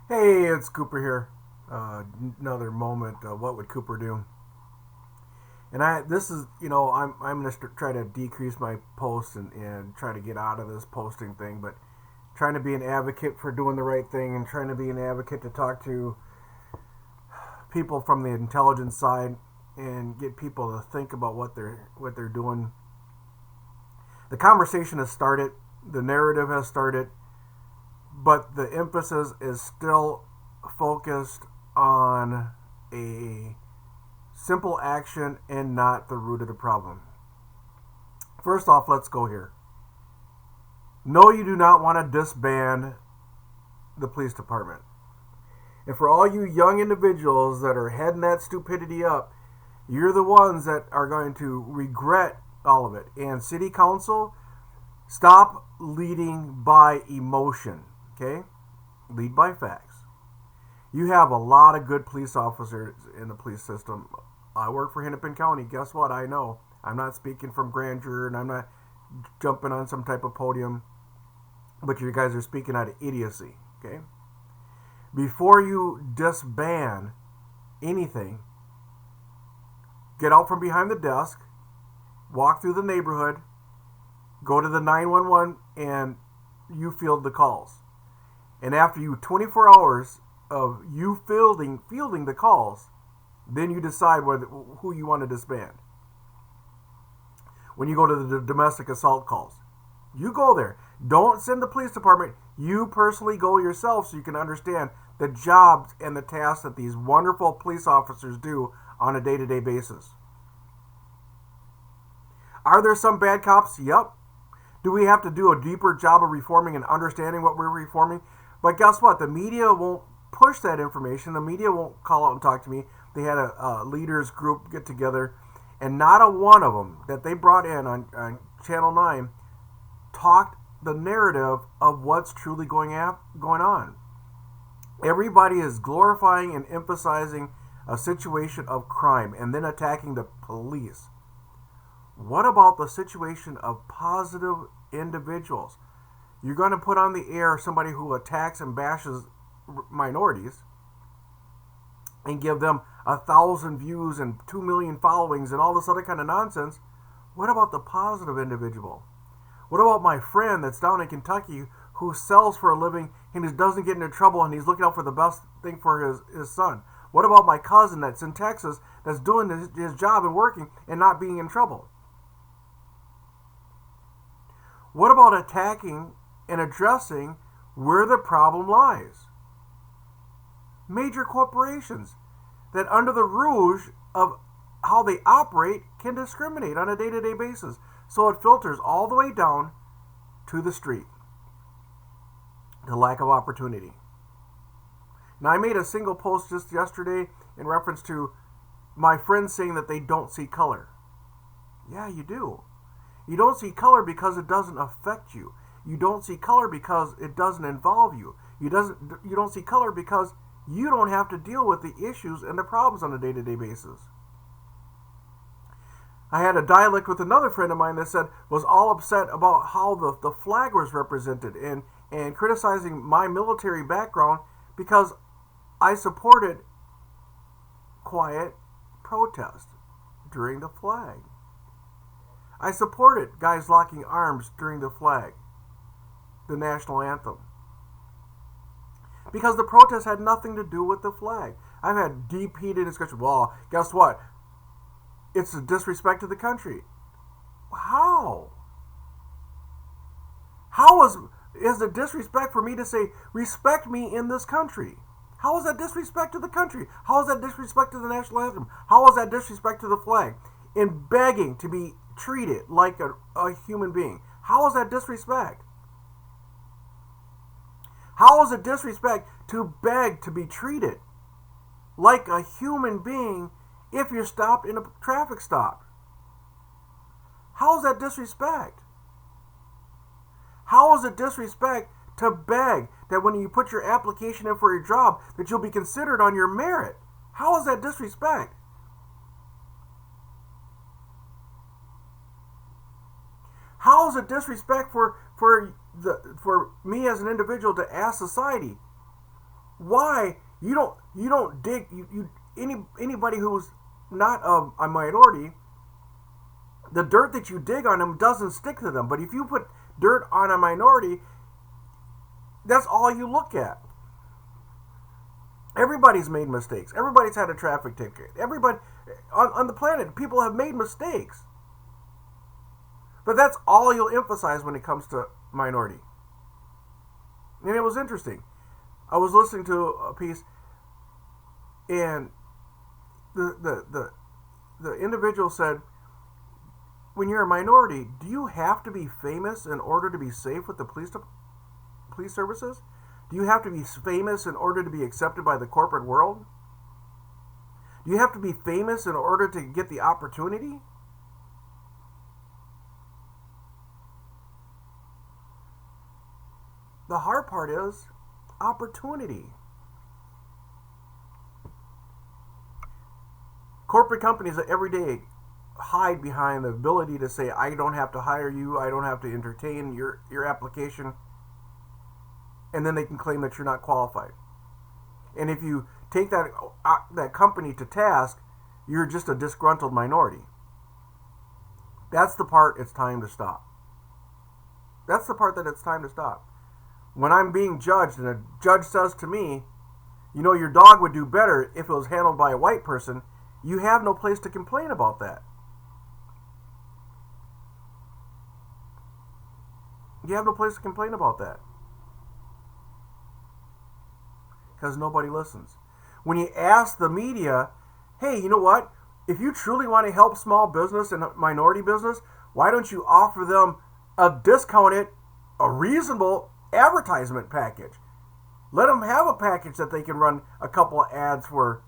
Hey, it's Cooper here. Another moment. What would Cooper do? And this is, I'm gonna try to decrease my posts and try to get out of this posting thing, but trying to be an advocate for doing the right thing and trying to be an advocate to talk to people from the intelligence side and get people to think about what they're doing. The conversation has started, the narrative has started, but the emphasis is still focused on a simple action and not the root of the problem. First off, let's go here. No, you do not want to disband the police department. And for all you young individuals that are heading that stupidity up, you're the ones that are going to regret all of it. And city council, stop leading by emotion, okay? Lead by facts. You have a lot of good police officers in the police system. I work for Hennepin County. Guess what? I know. I'm not speaking from grandeur and I'm not jumping on some type of podium, but you guys are speaking out of idiocy, okay? Before you disband anything, get out from behind the desk, walk through the neighborhood, go to the 911, and you field the calls. And after 24 hours of you fielding the calls, then you decide who you want to disband. When you go to the domestic assault calls, you go there. Don't send the police department. You personally go yourself so you can understand the jobs and the tasks that these wonderful police officers do on a day-to-day basis. Are there some bad cops? Yep. Do we have to do a deeper job of reforming and understanding what we're reforming? But guess what? The media won't push that information. The media won't call out and talk to me. They had a leaders group get together, and not a one of them that they brought in on Channel 9 talked the narrative of what's truly going on. Everybody is glorifying and emphasizing a situation of crime and then attacking the police. What about the situation of positive individuals? You're going to put on the air somebody who attacks and bashes minorities and give them 1,000 views and 2 million followings and all this other kind of nonsense. What about the positive individual? What about my friend that's down in Kentucky who sells for a living and just doesn't get into trouble and he's looking out for the best thing for his son? What about my cousin that's in Texas that's doing his job and working and not being in trouble? What about attacking and addressing where the problem lies? Major corporations that, under the rouge of how they operate, can discriminate on a day-to-day basis. So it filters all the way down to the street. The lack of opportunity. Now, I made a single post just yesterday in reference to my friends saying that they don't see color. Yeah, you do. You don't see color because it doesn't affect you. You don't see color because it doesn't involve you. You don't see color because you don't have to deal with the issues and the problems on a day-to-day basis. I had a dialect with another friend of mine that was all upset about how the flag was represented and criticizing my military background because I supported quiet protest during the flag. I supported guys locking arms during the flag, the national anthem, because the protest had nothing to do with the flag. I've had deep heated discussion. Well, guess what? It's a disrespect to the country. How? How is it disrespect for me to say, respect me in this country? How is that disrespect to the country? How is that disrespect to the national anthem? How is that disrespect to the flag? In begging to be treated like a human being. How is that disrespect? How is it disrespect to beg to be treated like a human being if you're stopped in a traffic stop? How is that disrespect? How is it disrespect to beg that when you put your application in for your job that you'll be considered on your merit? How is that disrespect? How is it disrespect for me as an individual to ask society, Why you don't dig anybody who's not a minority, the dirt that you dig on them doesn't stick to them. But if you put dirt on a minority, that's all you look at. Everybody's made mistakes. Everybody's had a traffic ticket. Everybody on the planet, people have made mistakes. But that's all you'll emphasize when it comes to minority. And it was interesting. I was listening to a piece, and the individual said, when you're a minority, do you have to be famous in order to be safe with the police services? Do you have to be famous in order to be accepted by the corporate world? Do you have to be famous in order to get the opportunity? The hard part is opportunity. Corporate companies every day hide behind the ability to say, I don't have to hire you, I don't have to entertain your application, and then they can claim that you're not qualified. And if you take that company to task, you're just a disgruntled minority. That's the part it's time to stop. That's the part that it's time to stop. When I'm being judged and a judge says to me, you know, your dog would do better if it was handled by a white person, you have no place to complain about that. You have no place to complain about that. Because nobody listens. When you ask the media, hey, you know what? If you truly want to help small business and minority business, why don't you offer them a discounted, a reasonable advertisement package? Let them have a package that they can run a couple of ads for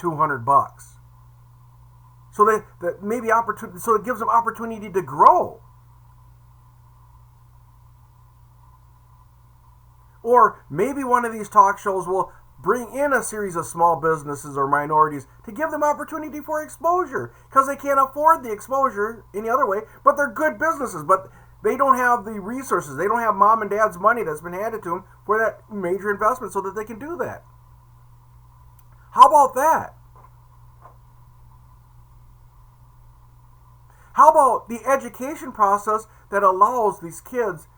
$200. So that maybe opportunity, so it gives them opportunity to grow. Or maybe one of these talk shows will bring in a series of small businesses or minorities to give them opportunity for exposure, because they can't afford the exposure any other way, but they're good businesses, but they don't have the resources. They don't have mom and dad's money that's been handed to them for that major investment so that they can do that. How about that? How about the education process that allows these kids,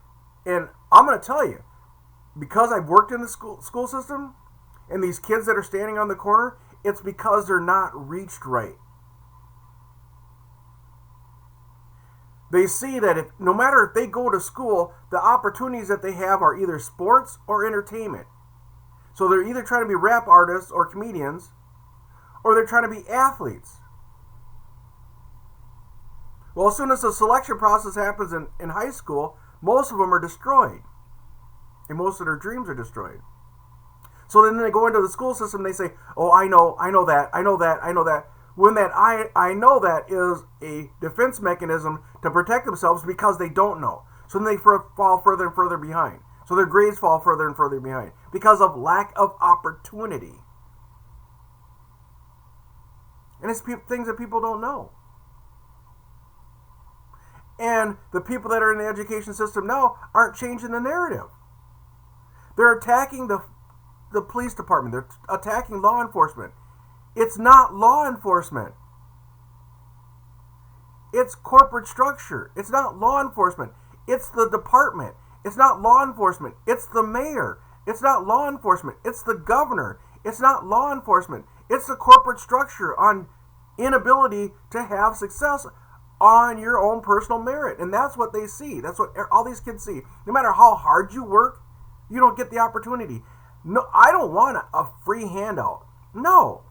and I'm going to tell you, because I've worked in the school system, and these kids that are standing on the corner, it's because they're not reached right. They see that no matter if they go to school, the opportunities that they have are either sports or entertainment. So they're either trying to be rap artists or comedians, or they're trying to be athletes. Well, as soon as the selection process happens in high school, most of them are destroyed. And most of their dreams are destroyed. So then they go into the school system and they say, oh, I know that. When that I know that is a defense mechanism to protect themselves because they don't know. So then they fall further and further behind. So their grades fall further and further behind because of lack of opportunity. And it's things that people don't know. And the people that are in the education system now aren't changing the narrative. They're attacking the police department. They're attacking law enforcement. It's not law enforcement. It's corporate structure. It's not law enforcement. It's the department. It's not law enforcement. It's the mayor. It's not law enforcement. It's the governor. It's not law enforcement. It's the corporate structure on inability to have success on your own personal merit. And that's what they see. That's what all these kids see. No matter how hard you work, you don't get the opportunity. No, I don't want a free handout. No.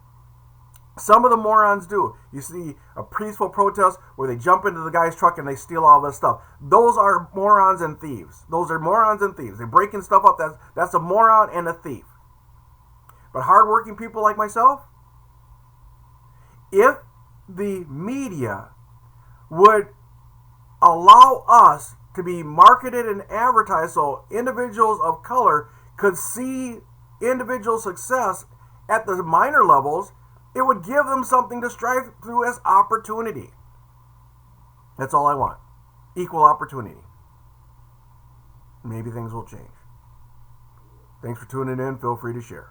Some of the morons do. You see a peaceful protest where they jump into the guy's truck and they steal all this stuff. Those are morons and thieves. Those are morons and thieves. They're breaking stuff up. That's a moron and a thief. But hardworking people like myself, if the media would allow us to be marketed and advertised so individuals of color could see individual success at the minor levels, it would give them something to strive through as opportunity. That's all I want. Equal opportunity. Maybe things will change. Thanks for tuning in. Feel free to share.